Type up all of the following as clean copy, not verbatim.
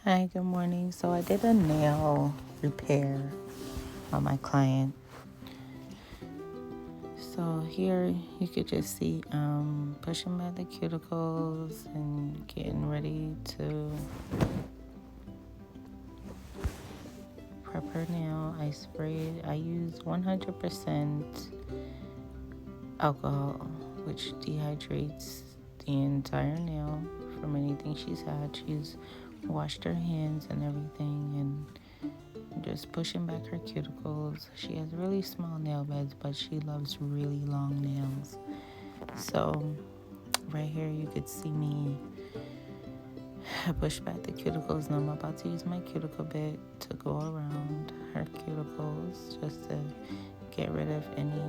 Hi, good morning. So I did a nail repair on my client. So here you could just see pushing back the cuticles and getting ready to prep her nail. I use 100% alcohol, which dehydrates the entire nail from anything she's had. She's washed her hands and everything, and just pushing back her cuticles. She has really small nail beds, but she loves really long nails. So right here you could see me push back the cuticles, and I'm about to use my cuticle bit to go around her cuticles just to get rid of any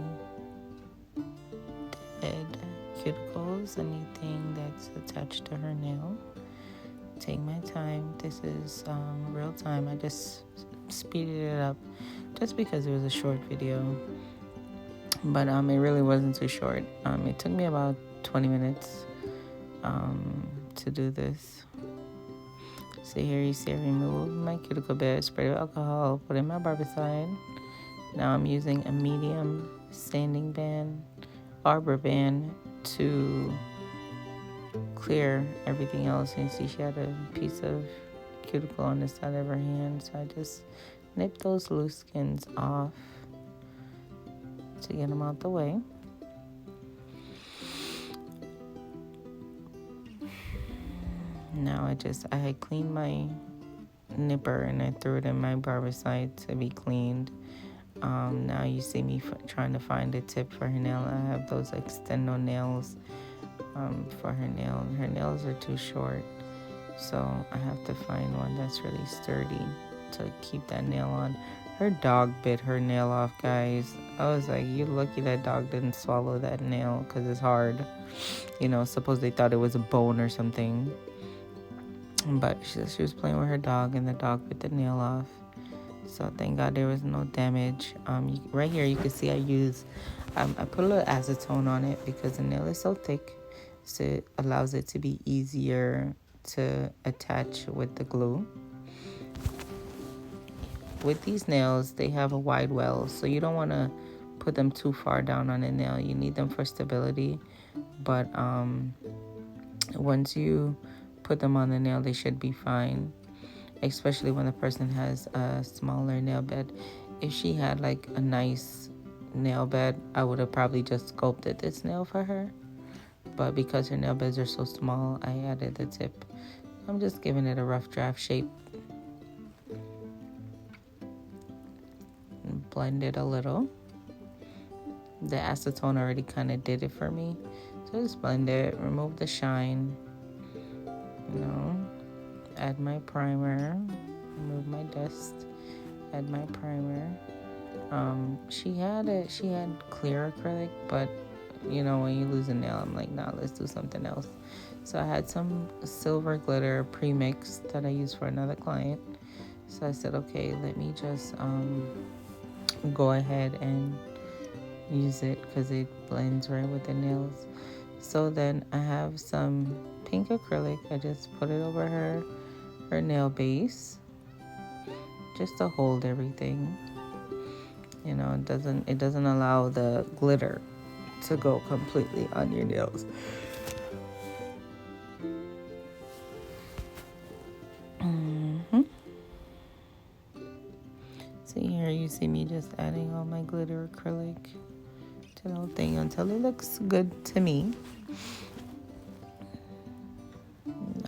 dead cuticles, anything that's attached to her nail. Take my time. This is real time. I just speeded it up just because it was a short video, but it really wasn't too short. It took me about 20 minutes to do this. So here you see I removed my cuticle bit, sprayed with alcohol, put in my barbicide. Now I'm using a medium sanding band, arbor band, to clear everything else. And you see she had a piece of cuticle on the side of her hand, so I just nipped those loose skins off to get them out the way. Now I had cleaned my nipper and I threw it in my barbicide to be cleaned. Now you see me trying to find a tip for her nail. I have those extendo nails for her nail. Her nails are too short, so I have to find one that's really sturdy to keep that nail on. Her dog bit her nail off, guys. I was like, you lucky that dog didn't swallow that nail, because it's hard. Suppose they thought it was a bone or something. But she was playing with her dog, and the dog bit the nail off. So thank God there was no damage. Right here you can see I put a little acetone on it because the nail is so thick, so it allows it to be easier to attach with the glue. With these nails, they have a wide well, so you don't want to put them too far down on the nail. You need them for stability, but once you put them on the nail, they should be fine, especially when the person has a smaller nail bed. If she had like a nice nail bed, I would have probably just sculpted this nail for her, but because her nail beds are so small, I added the tip. I'm just giving it a rough draft shape. Blend it a little. The acetone already kind of did it for me, so just blend it, remove the shine, add my primer, remove my dust, add my primer. She had clear acrylic, but when you lose a nail, I'm like, nah, let's do something else. So I had some silver glitter pre-mixed that I used for another client. So I said, okay, let me just go ahead and use it because it blends right with the nails. So then I have some pink acrylic. I just put it over her nail base just to hold everything. It doesn't allow the glitter to go completely on your nails. So here you see me just adding all my glitter acrylic to the whole thing until it looks good to me.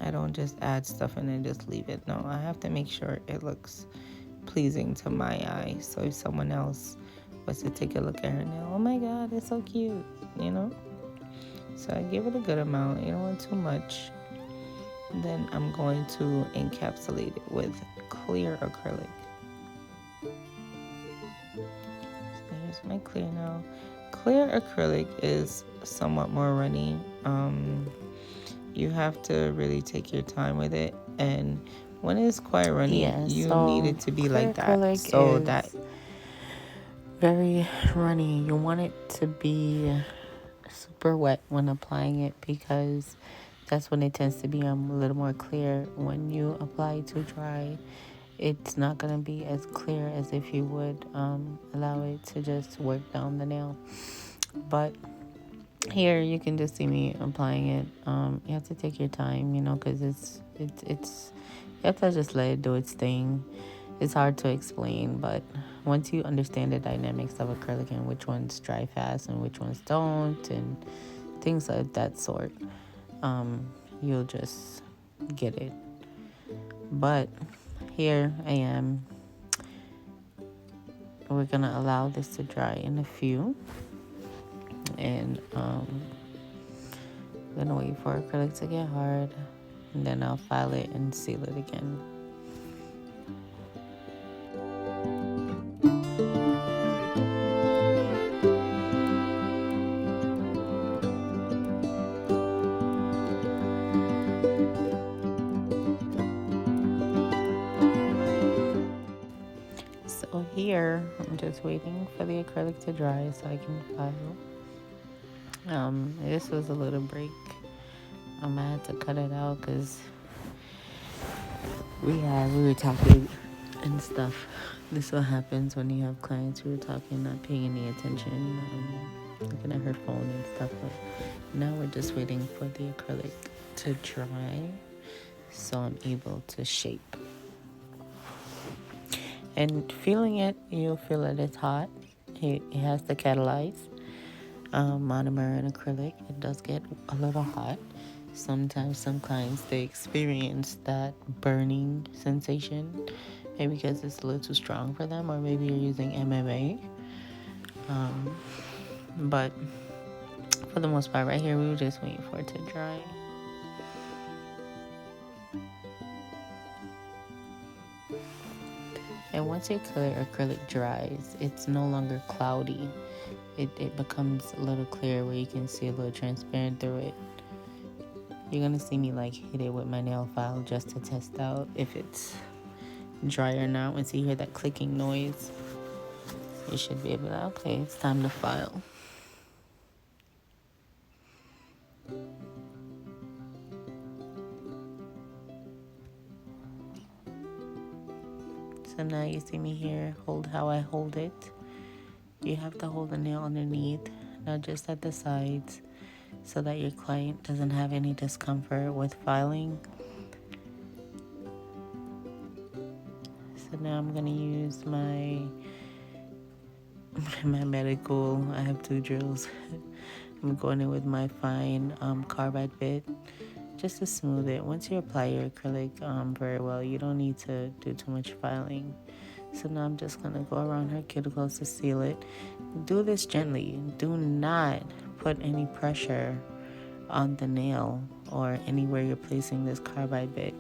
I don't just add stuff and then just leave it. No, I have to make sure it looks pleasing to my eye. So if someone else was to take a look at her nail, oh my God, it's so cute, So I give it a good amount. You don't want too much. Then I'm going to encapsulate it with clear acrylic. So here's my clear nail. Clear acrylic is somewhat more runny. You have to really take your time with it, and when it's quite runny, you need it to be like that. So that very runny. You want it to be super wet when applying it because that's when it tends to be a little more clear. When you apply to dry, it's not going to be as clear as if you would allow it to just work down the nail. But here you can just see me applying it. You have to take your time, because it's you have to just let it do its thing. It's hard to explain, but once you understand the dynamics of acrylic and which ones dry fast and which ones don't, and things of that sort, you'll just get it. But here I am. We're gonna allow this to dry in a few, and I'm gonna wait for acrylic to get hard, and then I'll file it and seal it again. So here, I'm just waiting for the acrylic to dry so I can file. This was a little break. I had to cut it out because we were talking and stuff. This is what happens when you have clients who are talking, not paying any attention, looking at her phone and stuff. But now we're just waiting for the acrylic to dry so I'm able to shape. And feeling it, you'll feel that it's hot. It has to catalyze. Monomer and acrylic, it does get a little hot. Sometimes some clients, they experience that burning sensation, maybe because it's a little too strong for them, or maybe you're using MMA. But for the most part, right here, we were just waiting for it to dry. And once your acrylic dries, it's no longer cloudy. It becomes a little clear where you can see a little transparent through it. You're going to see me hit it with my nail file just to test out if it's dry or not. Once you hear that clicking noise, you should be able to, okay, it's time to file. So now you see me here, hold how I hold it. You have to hold the nail underneath, not just at the sides, so that your client doesn't have any discomfort with filing. So now I'm going to use my medical, I have 2 drills. I'm going in with my fine carbide bit just to smooth it. Once you apply your acrylic very well, you don't need to do too much filing. So now I'm just going to go around her cuticles to seal it. Do this gently. Do not put any pressure on the nail or anywhere you're placing this carbide bit.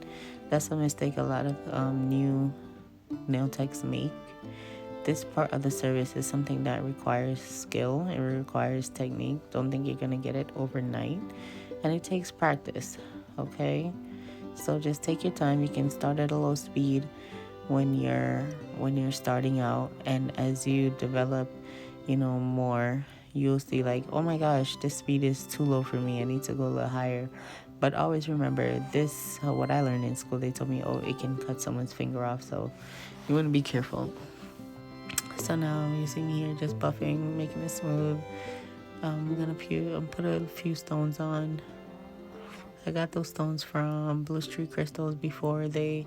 That's a mistake a lot of new nail techs make. This part of the service is something that requires skill. It requires technique. Don't think you're going to get it overnight. And it takes practice, okay? So just take your time. You can start at a low speed when you're starting out, and as you develop more, you'll see oh my gosh, this speed is too low for me, I need to go a little higher. But always remember this, what I learned in school, they told me, it can cut someone's finger off, so you want to be careful. So now you see me here just buffing, making it smooth. I'm gonna put a few stones on. I got those stones from Bluestreak crystals before they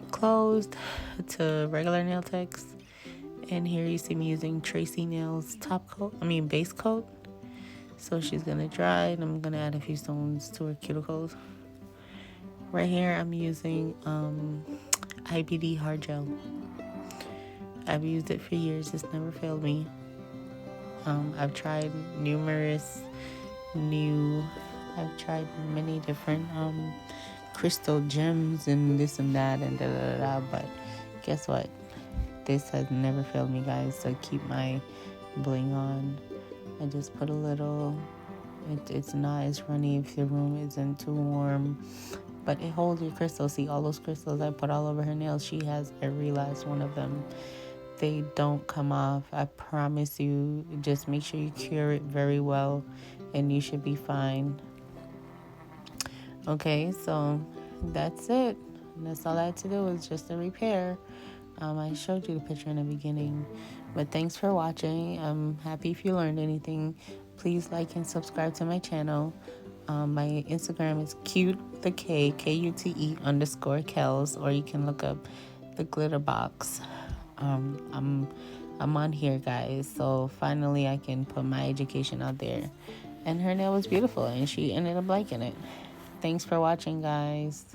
closed to regular nail techs. And here you see me using Tracy Nails base coat. So she's gonna dry, and I'm gonna add a few stones to her cuticles. Right here I'm using IBD hard gel. I've used it for years. It's never failed me. I've tried many different crystal gems and this and that and but guess what? This has never failed me, guys. So keep my bling on. I just put a little. It's not as runny if the room isn't too warm, but it holds your crystals. See all those crystals I put all over her nails? She has every last one of them. They don't come off. I promise you. Just make sure you cure it very well, and you should be fine. Okay, so that's it. That's all I had to do was just a repair. I showed you the picture in the beginning, but thanks for watching. I'm happy if you learned anything. Please like and subscribe to my channel. My Instagram is cute with a K, KUTE underscore Kels, or you can look up the glitter box. I'm on here, guys. So finally, I can put my education out there. And her nail was beautiful, and she ended up liking it. Thanks for watching, guys.